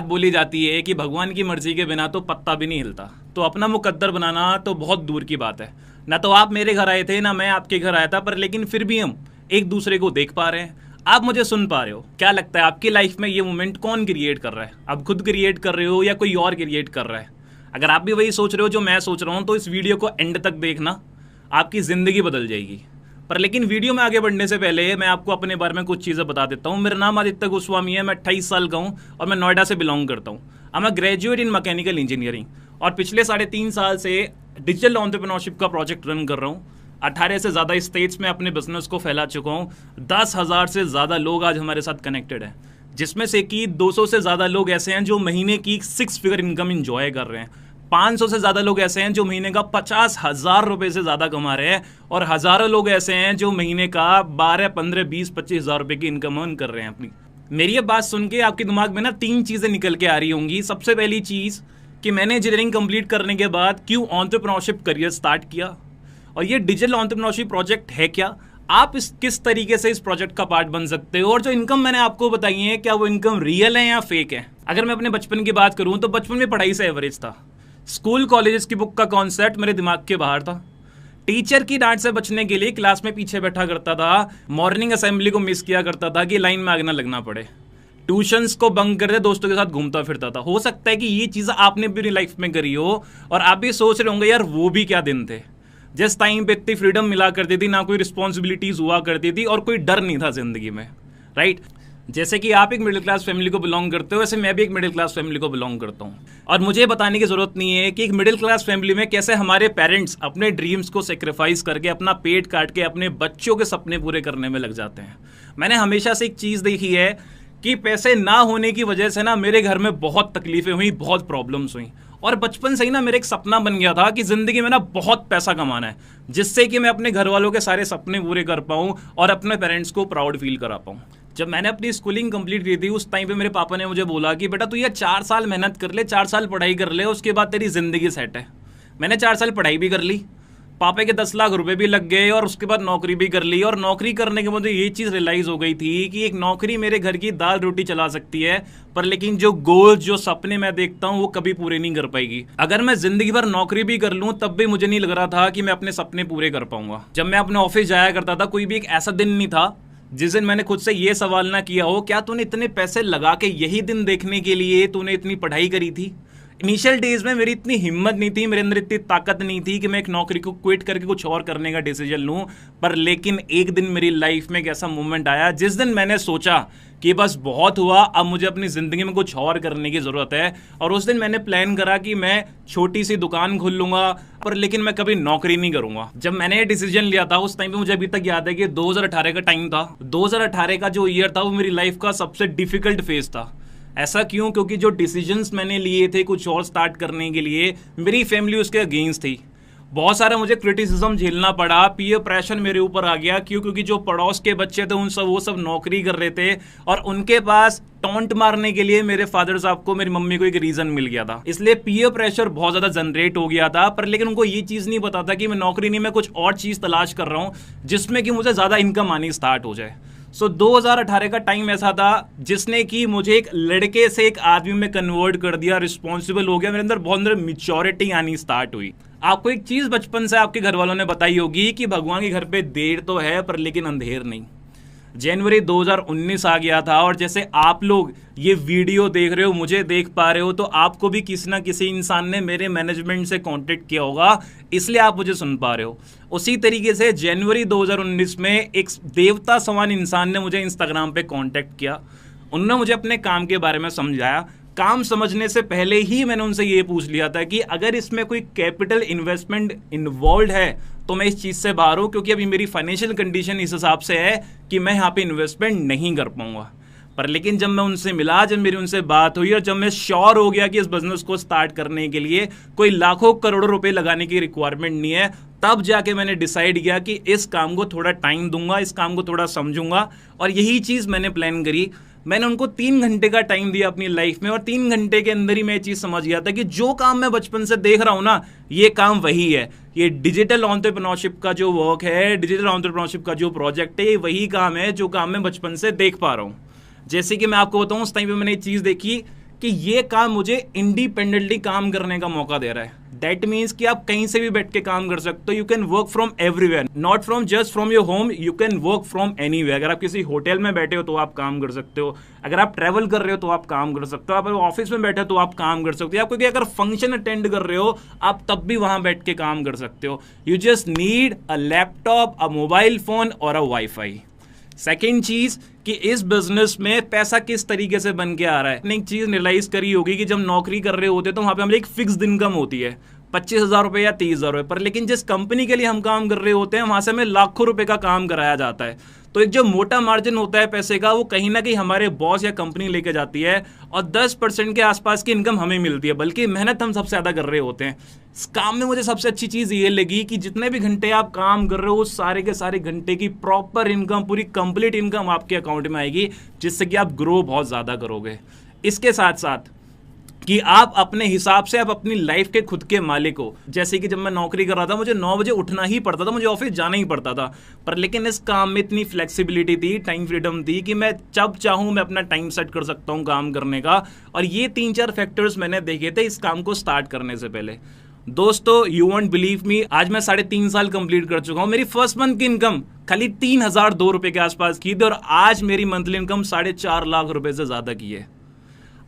बात बोली जाती है कि भगवान की मर्जी के बिना तो पत्ता भी नहीं हिलता, तो अपना मुकद्दर बनाना तो बहुत दूर की बात है। ना तो आप मेरे घर आए थे, ना मैं आपके घर आया था, पर लेकिन फिर भी हम एक दूसरे को देख पा रहे हैं, आप मुझे सुन पा रहे हो। क्या लगता है आपकी लाइफ में ये मोमेंट कौन क्रिएट कर रहा है? आप खुद क्रिएट कर रहे हो या कोई और क्रिएट कर रहा है? अगर आप भी वही सोच रहे हो जो मैं सोच रहा हूँ तो इस वीडियो को एंड तक देखना, आपकी ज़िंदगी बदल जाएगी। पर लेकिन वीडियो में आगे बढ़ने से पहले मैं आपको अपने बारे में कुछ चीज़ें बता देता हूँ। मेरा नाम आदित्य गोस्वामी है, मैं 28 साल का हूँ और मैं नोएडा से बिलोंग करता हूँ। I am graduate in mechanical engineering और पिछले 3.5 साल से डिजिटल एंटरप्रेन्योरशिप का प्रोजेक्ट रन कर रहा हूँ। 18 से ज़्यादा स्टेट्स में अपने बिजनेस को फैला चुका हूँ। 10,000 से ज़्यादा लोग आज हमारे साथ कनेक्टेड हैं, जिसमें से कि 200 से ज़्यादा लोग ऐसे हैं जो महीने की 6 फिगर इनकम इंजॉय कर रहे हैं। 500 से ज़्यादा लोग ऐसे हैं जो महीने का 50,000 रुपये से ज़्यादा कमा रहे हैं और हज़ारों लोग ऐसे हैं जो महीने का 12, 15, 20, 25,000 रुपये की इनकम अर्न कर रहे हैं अपनी। मेरी ये बात सुन के आपके दिमाग में ना 3 चीज़ें निकल के आ रही होंगी। सबसे पहली चीज़ कि मैंने इंजीनियरिंग कंप्लीट करने के बाद क्यों एंटरप्रेन्योरशिप करियर स्टार्ट किया, और ये डिजिटल एंटरप्रेन्योरशिप प्रोजेक्ट है क्या, आप किस तरीके से इस प्रोजेक्ट का पार्ट बन सकते हो, और जो इनकम मैंने आपको बताई है क्या वो इनकम रियल है या फेक है। अगर मैं अपने बचपन की बात करूँ तो बचपन में पढ़ाई से एवरेज था। स्कूल कॉलेजेस की बुक का कॉन्सेप्ट मेरे दिमाग के बाहर था। टीचर की डांट से बचने के लिए क्लास में पीछे बैठा करता था। मॉर्निंग असेंबली को मिस किया करता था कि लाइन में आगे ना लगना पड़े। ट्यूशंस को बंक करते दोस्तों के साथ घूमता फिरता था। हो सकता है कि ये चीज़ आपने भी अपनी लाइफ में करी हो और आप भी सोच रहे होंगे यार वो भी क्या दिन थे जिस टाइम पे इतनी फ्रीडम मिला करती थी, ना कोई रिस्पॉन्सिबिलिटीज हुआ करती थी और कोई डर नहीं था जिंदगी में, राइट। जैसे कि आप एक मिडिल क्लास फैमिली को बिलोंग करते हो, वैसे मैं भी एक मिडिल क्लास फैमिली को बिलोंग करता हूँ। और मुझे बताने की जरूरत नहीं है कि एक मिडिल क्लास फैमिली में कैसे हमारे पेरेंट्स अपने ड्रीम्स को सेक्रीफाइस करके, अपना पेट काट के अपने बच्चों के सपने पूरे करने में लग जाते हैं। मैंने हमेशा से एक चीज़ देखी है कि पैसे ना होने की वजह से ना मेरे घर में बहुत तकलीफें हुई, बहुत प्रॉब्लम्स हुई, और बचपन से ही ना मेरा एक सपना बन गया था कि ज़िंदगी में ना बहुत पैसा कमाना है, जिससे कि मैं अपने घर वालों के सारे सपने पूरे कर पाऊँ और अपने पेरेंट्स को प्राउड फील करा पाऊँ। जब मैंने अपनी स्कूलिंग कंप्लीट की थी उस टाइम पे मेरे पापा ने मुझे बोला कि बेटा तू ये 4 साल मेहनत कर ले, 4 साल पढ़ाई कर ले, उसके बाद तेरी ज़िंदगी सेट है। मैंने 4 साल पढ़ाई भी कर ली, पापा के 10 लाख रुपए भी लग गए और उसके बाद नौकरी भी कर ली। और नौकरी करने के बाद ये चीज़ रियलाइज़ हो गई थी कि एक नौकरी मेरे घर की दाल रोटी चला सकती है, पर लेकिन जो गोल, जो सपने मैं देखता हूँ वो कभी पूरे नहीं कर पाएगी। अगर मैं जिंदगी भर नौकरी भी कर लूँ तब भी मुझे नहीं लग रहा था कि मैं अपने सपने पूरे कर पाऊंगा। जब मैं अपने ऑफिस जाया करता था, कोई भी एक ऐसा दिन नहीं था जिस दिन मैंने खुद से ये सवाल ना किया हो क्या तूने इतने पैसे लगा के यही दिन देखने के लिए तूने इतनी पढ़ाई करी थी। इनिशियल डेज में मेरी इतनी हिम्मत नहीं थी, मेरे अंदर इतनी ताकत नहीं थी कि मैं एक नौकरी को क्विट करके कुछ और करने का डिसीजन लूं। पर लेकिन एक दिन मेरी लाइफ में एक ऐसा मोमेंट आया जिस दिन मैंने सोचा कि बस बहुत हुआ, अब मुझे अपनी ज़िंदगी में कुछ और करने की ज़रूरत है। और उस दिन मैंने प्लान करा कि मैं छोटी सी दुकान खोल लूँगा, पर लेकिन मैं कभी नौकरी नहीं करूँगा। जब मैंने ये डिसीजन लिया था उस टाइम पे मुझे अभी तक याद है कि 2018 का टाइम था। 2018 का जो ईयर था वो मेरी लाइफ का सबसे डिफिकल्ट फेज था। ऐसा क्यों? क्योंकि जो डिसीजंस मैंने लिए थे कुछ और स्टार्ट करने के लिए, मेरी फैमिली उसके अगेंस्ट थी। बहुत सारा मुझे क्रिटिसिज्म झेलना पड़ा, पीयर प्रेशर मेरे ऊपर आ गया। क्यों? क्योंकि जो पड़ोस के बच्चे थे वो सब नौकरी कर रहे थे और उनके पास टॉन्ट मारने के लिए मेरे फादर साहब को, मेरी मम्मी को एक रीजन मिल गया था। इसलिए पीयर प्रेशर बहुत ज़्यादा जनरेट हो गया था। पर लेकिन उनको ये चीज़ नहीं पता था कि मैं नौकरी नहीं, मैं कुछ और चीज़ तलाश कर रहा हूँ जिसमें कि मुझे ज़्यादा इनकम आनी स्टार्ट हो जाए। 2018 का टाइम ऐसा था जिसने कि मुझे एक लड़के से एक आदमी में कन्वर्ट कर दिया, रिस्पॉन्सिबल हो गया, मेरे अंदर बहुत अंदर मैच्योरिटी आनी स्टार्ट हुई। आपको एक चीज़ बचपन से आपके घर वालों ने बताई होगी कि भगवान के घर पे देर तो है पर लेकिन अंधेर नहीं। जनवरी 2019 आ गया था और जैसे आप लोग ये वीडियो देख रहे हो, मुझे देख पा रहे हो, तो आपको भी किसी ना किसी इंसान ने मेरे मैनेजमेंट से कांटेक्ट किया होगा, इसलिए आप मुझे सुन पा रहे हो। उसी तरीके से जनवरी 2019 में एक देवता समान इंसान ने मुझे इंस्टाग्राम पे कांटेक्ट किया। उन्होंने मुझे अपने काम के बारे में समझाया। काम समझने से पहले ही मैंने उनसे ये पूछ लिया था कि अगर इसमें कोई कैपिटल इन्वेस्टमेंट इन्वॉल्व है तो मैं इस चीज़ से बाहर हूँ, क्योंकि अभी मेरी फाइनेंशियल कंडीशन इस हिसाब से है कि मैं यहाँ पे इन्वेस्टमेंट नहीं कर पाऊंगा। पर लेकिन जब मैं उनसे मिला, जब मेरी उनसे बात हुई और जब मैं श्योर हो गया कि इस बिजनेस को स्टार्ट करने के लिए कोई लाखों करोड़ों रुपए लगाने की रिक्वायरमेंट नहीं है, तब जाके मैंने डिसाइड किया कि इस काम को थोड़ा टाइम दूंगा, इस काम को थोड़ा समझूंगा। और यही चीज़ मैंने प्लान करी। मैंने उनको 3 घंटे का टाइम दिया अपनी लाइफ में और 3 घंटे के अंदर ही मैं ये चीज़ समझ गया था कि जो काम मैं बचपन से देख रहा हूँ ना, ये काम वही है। ये डिजिटल एंटरप्रेन्योरशिप का जो वर्क है, डिजिटल एंटरप्रेन्योरशिप का जो प्रोजेक्ट है, ये वही काम है जो काम मैं बचपन से देख पा रहा हूँ। जैसे कि मैं आपको बताऊँ, उस टाइम पे मैंने एक चीज़ देखी कि ये काम मुझे इंडिपेंडेंटली काम करने का मौका दे रहा है। दैट मीन्स कि आप कहीं से भी बैठ के काम कर सकते हो। You can work from everywhere, not from just from your home, you can work from anywhere. अगर आप किसी होटल में बैठे हो तो आप काम कर सकते हो, अगर आप ट्रैवल कर रहे हो तो आप काम कर सकते हो, आप ऑफिस में बैठे हो तो आप काम कर सकते हो, आप कोई अगर फंक्शन अटेंड कर रहे हो आप तब भी वहां बैठ के काम कर सकते हो। You just need a laptop, a mobile phone और अ वाईफाई। सेकेंड चीज कि इस बिजनेस में पैसा किस तरीके से बन के आ रहा है। आपने एक चीज रियलाइज करी होगी कि जब नौकरी कर रहे होते तो वहां पे हमारी एक फिक्स्ड इनकम होती है 25,000 रुपए या 30,000 रुपए पर, लेकिन जिस कंपनी के लिए हम काम कर रहे होते हैं वहां से हमें लाखों रुपए का काम कराया जाता है। तो एक जो मोटा मार्जिन होता है पैसे का वो कहीं ना कहीं हमारे बॉस या कंपनी लेके जाती है और 10% के आसपास की इनकम हमें मिलती है, बल्कि मेहनत हम सबसे ज्यादा कर रहे होते हैं। इस काम में मुझे सबसे अच्छी चीज ये लगी कि जितने भी घंटे आप काम कर रहे हो सारे के सारे घंटे की प्रॉपर इनकम, पूरी कंप्लीट इनकम आपके अकाउंट में आएगी, जिससे कि आप ग्रो बहुत ज्यादा करोगे। इसके साथ साथ कि आप अपने हिसाब से आप अपनी लाइफ के खुद के मालिक हो। जैसे कि जब मैं नौकरी कर रहा था मुझे 9 बजे उठना ही पड़ता था, मुझे ऑफिस जाना ही पड़ता था, पर लेकिन इस काम में इतनी फ्लेक्सिबिलिटी थी, टाइम फ्रीडम थी कि मैं जब चाहूं मैं अपना टाइम सेट कर सकता हूं काम करने का। और ये 3-4 फैक्टर्स मैंने देखे थे इस काम को स्टार्ट करने से पहले। दोस्तों यू वोंट बिलीव मी, आज मैं 3.5 साल कंप्लीट कर चुका हूं। मेरी फर्स्ट मंथ की इनकम खाली 3,002 रुपए के आसपास की थी और आज मेरी मंथली इनकम 4.5 लाख रुपए से ज्यादा की है।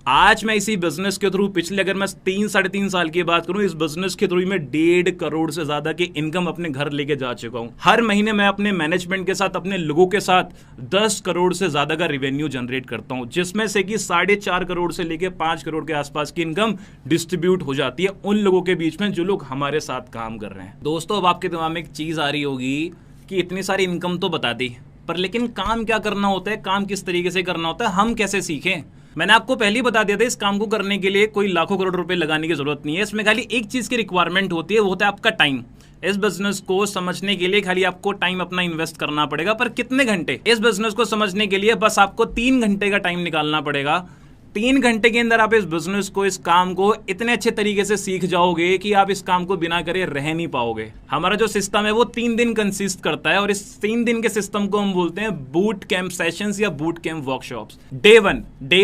आज मैं इसी बिजनेस के थ्रू पिछले अगर मैं 3-3.5 साल की बात करूं, इस बिजनेस के थ्रू मैं 1.5 करोड़ से ज्यादा की इनकम अपने घर लेके जा चुका हूं। हर महीने मैं अपने मैनेजमेंट के साथ, अपने लोगों के साथ 10 करोड़ से ज्यादा का रेवेन्यू जनरेट करता हूं, जिसमें से कि 4.5 करोड़ से लेके 5 करोड़ के आसपास की इनकम डिस्ट्रीब्यूट हो जाती है उन लोगों के बीच में जो लोग हमारे साथ काम कर रहे हैं। दोस्तों अब आपके दिमाग में एक चीज आ रही होगी कि इतनी सारी इनकम तो बता दी, पर लेकिन काम क्या करना होता है, काम किस तरीके से करना होता है, हम कैसे सीखें। मैंने आपको पहले ही बता दिया था इस काम को करने के लिए कोई लाखों करोड़ रुपए लगाने की जरूरत नहीं है। इसमें खाली एक चीज की रिक्वायरमेंट होती है, वो होता है आपका टाइम। इस बिजनेस को समझने के लिए खाली आपको टाइम अपना इन्वेस्ट करना पड़ेगा। पर कितने घंटे? इस बिजनेस को समझने के लिए बस आपको 3 घंटे का टाइम निकालना पड़ेगा। 3 घंटे के अंदर आप इस बिजनेस को, इस काम को इतने अच्छे तरीके से सीख जाओगे कि आप इस काम को बिना करे रह नहीं पाओगे। हमारा जो सिस्टम है वो 3 दिन कंसिस्ट करता है और इस 3 दिन के सिस्टम को हम बोलते हैं बूट कैंप सेशंस या boot camp workshops. Day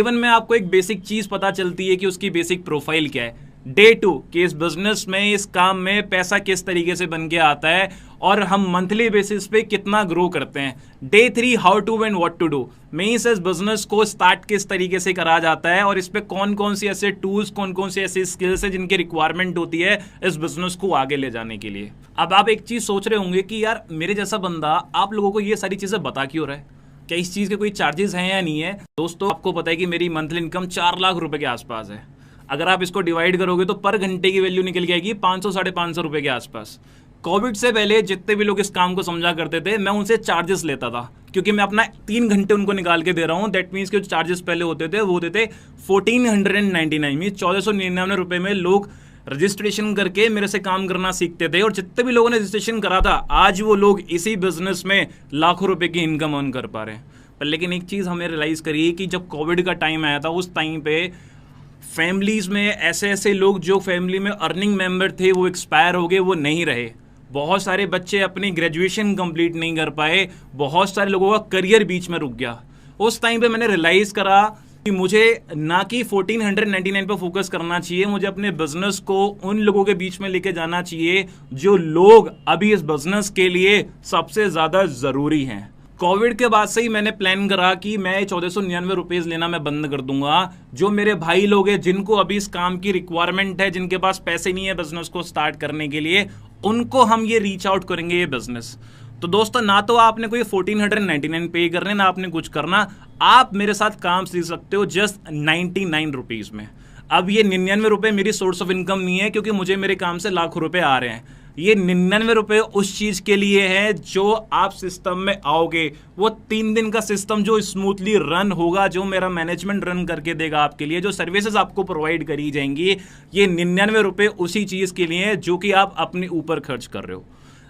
one में आपको एक बेसिक चीज पता चलती है कि उसकी बेसिक प्रोफाइल क्या है। डे 2 कि इस बिजनेस में, इस काम में पैसा किस तरीके से बन के आता है और हम मंथली बेसिस पे कितना ग्रो करते हैं। Day 3 how to and what to do, means इस बिजनेस को स्टार्ट किस तरीके से करा जाता है और इस पे कौन कौन सी ऐसे टूल्स, कौन कौन सी ऐसी स्किल्स है जिनकी रिक्वायरमेंट होती है इस बिजनेस को आगे ले जाने के लिए। अब आप एक चीज सोच रहे होंगे कि यार मेरे जैसा बंदा आप लोगों को ये सारी चीजें बता क्यों रहा है, क्या इस चीज के कोई चार्जेस हैं या नहीं है। दोस्तों आपको पता है कि मेरी मंथली इनकम 4 लाख रुपए के आसपास है। अगर आप इसको डिवाइड करोगे तो पर घंटे की वैल्यू निकल के आएगी 500-550 रुपए के आसपास। कोविड से पहले जितने भी लोग इस काम को समझा करते थे मैं उनसे चार्जेस लेता था, क्योंकि मैं अपना 3 घंटे उनको निकाल के दे रहा हूं। दैट मीन्स के जो चार्जेस पहले होते थे वो होते थे 1499, मीन 1499 रुपए में लोग रजिस्ट्रेशन करके मेरे से काम करना सीखते थे। और जितने भी लोगों ने रजिस्ट्रेशन करा था आज वो लोग इसी बिजनेस में लाखों रुपए की इनकम अर्न कर पा रहे हैं। पर लेकिन एक चीज हमें रियलाइज करी कि जब कोविड का टाइम आया था उस टाइम पे फैमिलीज में ऐसे ऐसे लोग जो फैमिली में अर्निंग मेंबर थे वो एक्सपायर हो गए, वो नहीं रहे। बहुत सारे बच्चे अपनी ग्रेजुएशन कंप्लीट नहीं कर पाए, बहुत सारे लोगों का करियर बीच में रुक गया। उस टाइम पे मैंने रियलाइज करा कि मुझे ना कि 1499 पे फोकस करना चाहिए, मुझे अपने बिजनेस को उन लोगों के बीच में लेके जाना चाहिए जो लोग अभी इस बिजनेस के लिए सबसे ज्यादा जरूरी हैं। कोविड के बाद से ही मैंने प्लान करा कि मैं 1499 रुपीज लेना मैं बंद कर दूंगा। जो मेरे भाई लोग हैं जिनको अभी इस काम की रिक्वायरमेंट है, जिनके पास पैसे नहीं है बिजनेस को स्टार्ट करने के लिए, उनको हम ये रीच आउट करेंगे ये बिजनेस। तो दोस्तों ना तो आपने कोई 1499 पे करने, ना आपने कुछ करना, आप मेरे साथ काम सीख सकते हो जस्ट 99 रुपीज में। अब ये 99 रुपए मेरी सोर्स ऑफ इनकम नहीं है, क्योंकि मुझे मेरे काम से लाखों रुपए आ रहे हैं। ये 99 रुपए उस चीज के लिए है जो आप सिस्टम में आओगे, वो 3 दिन का सिस्टम जो स्मूथली रन होगा, जो मेरा मैनेजमेंट रन करके देगा आपके लिए, जो सर्विसेज आपको प्रोवाइड करी जाएंगी, ये 99 रुपए उसी चीज के लिए है जो कि आप अपने ऊपर खर्च कर रहे हो।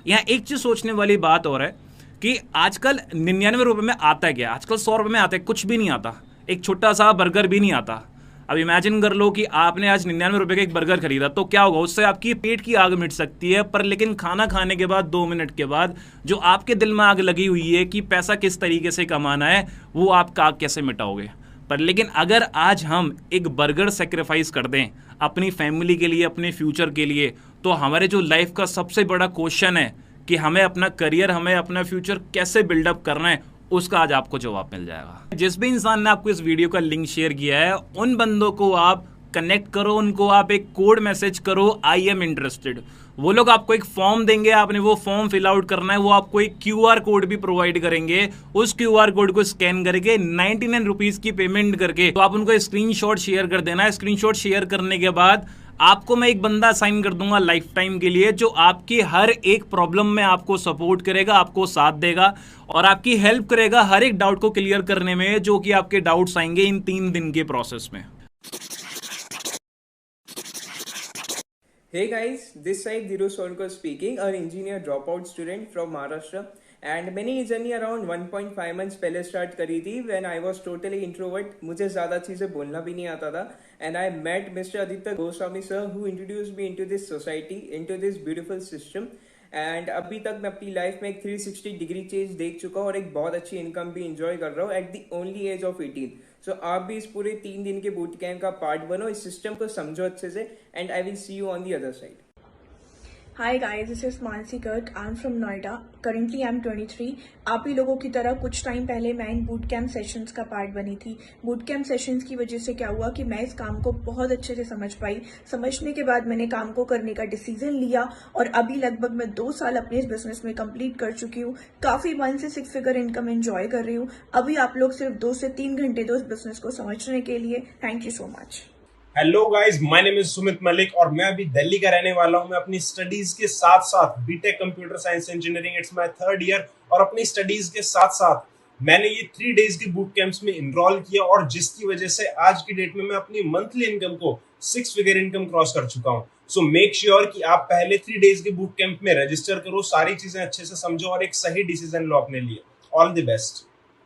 यहाँ एक चीज सोचने वाली बात और है कि आजकल 99 रुपए में आता है क्या? आजकल 100 रुपए में आता है, कुछ भी नहीं आता, एक छोटा सा बर्गर भी नहीं आता। अब इमेजिन कर लो कि आपने आज 99 रुपए का एक बर्गर खरीदा, तो क्या होगा? उससे आपकी पेट की आग मिट सकती है, पर लेकिन खाना खाने के बाद 2 मिनट के बाद जो आपके दिल में आग लगी हुई है कि पैसा किस तरीके से कमाना है, वो आप आग कैसे मिटाओगे? पर लेकिन अगर आज हम एक बर्गर सेक्रीफाइस कर दें अपनी फैमिली के लिए, अपने फ्यूचर के लिए, तो हमारे जो लाइफ का सबसे बड़ा क्वेश्चन है कि हमें अपना करियर, हमें अपना फ्यूचर कैसे बिल्डअप करना है, उसका आज आपको जवाब मिल जाएगा। जिस भी इंसान ने आपको इस वीडियो का लिंक शेयर किया है, उन बंदों को आप कनेक्ट करो, उनको आप एक कोड मैसेज करो, आई एम इंटरेस्टेड। वो लोग आपको एक फॉर्म देंगे, आपने वो फॉर्म फिल आउट करना है, वो आपको एक क्यूआर कोड भी प्रोवाइड करेंगे। उस क्यूआर कोड को स्कैन करके 99 रुपीज की पेमेंट करके तो आप उनको स्क्रीनशॉट शेयर कर देना है। स्क्रीनशॉट शेयर करने के बाद आपको मैं एक बंदा असाइन कर दूंगा लाइफ टाइम के लिए, जो आपकी हर एक प्रॉब्लम में आपको सपोर्ट करेगा, आपको साथ देगा और आपकी हेल्प करेगा हर एक डाउट को क्लियर करने में, जो कि आपके डाउट्स आएंगे इन 3 दिन के प्रोसेस में। Hey guys, this side Dhiru Sonkar speaking, an engineer dropout student from Maharashtra, and मैंने ये जर्नी अराउंड 1.5 मंथ्स पहले स्टार्ट करी थी when I was totally introvert. मुझे ज़्यादा चीज़ें बोलना भी नहीं आता था, and I met mister Aditya Goswami sir who introduced me into this society, into this beautiful system. And अभी तक मैं अपनी लाइफ में एक 360 डिग्री चेंज देख चुका हूँ और एक बहुत अच्छी इनकम भी इंजॉय कर रहा हूँ at the only age of 18। So आप भी इस पूरे 3 दिन के बूट कैंप का पार्ट बनो, इस सिस्टम को समझो अच्छे से, and I will see you on the other side. Hi guys, this is Mansi Garg. I'm from Noida. Currently I'm 23. आप ही लोगों की तरह कुछ टाइम पहले मैं इन बूट कैंप सेशंस का पार्ट बनी थी। बूट कैंप सेशंस की वजह से क्या हुआ कि मैं इस काम को बहुत अच्छे से समझ पाई। समझने के बाद मैंने काम को करने का डिसीजन लिया और अभी लगभग मैं 2 साल अपने इस बिजनेस में कंप्लीट कर चुकी हूँ। काफी 1 से 6 फिगर इनकम एंजॉय कर रही हूँ। अभी आप लोग सिर्फ 2 से 3 घंटे दो इस बिजनेस को समझने के लिए। Thank you so much. Hello guys, my name is Sumit Malik और मैं अभी दिल्ली का रहने वाला हूं। मैं अपनी स्टडीज के साथ साथ BTech computer science engineering, it's my 3rd year, और अपनी स्टडीज के साथ साथ मैंने ये 3 डेज के बूट कैंप्स में इनरोल किया, और जिसकी वजह से आज की डेट में मैं अपनी मंथली इनकम को 6 फिगर इनकम क्रॉस कर चुका हूं। सो मेक श्योर कि आप पहले 3 डेज के बूट कैंप में रजिस्टर करो, सारी चीजें अच्छे से समझो और एक सही डिसीजन लो अपने लिए। All the best.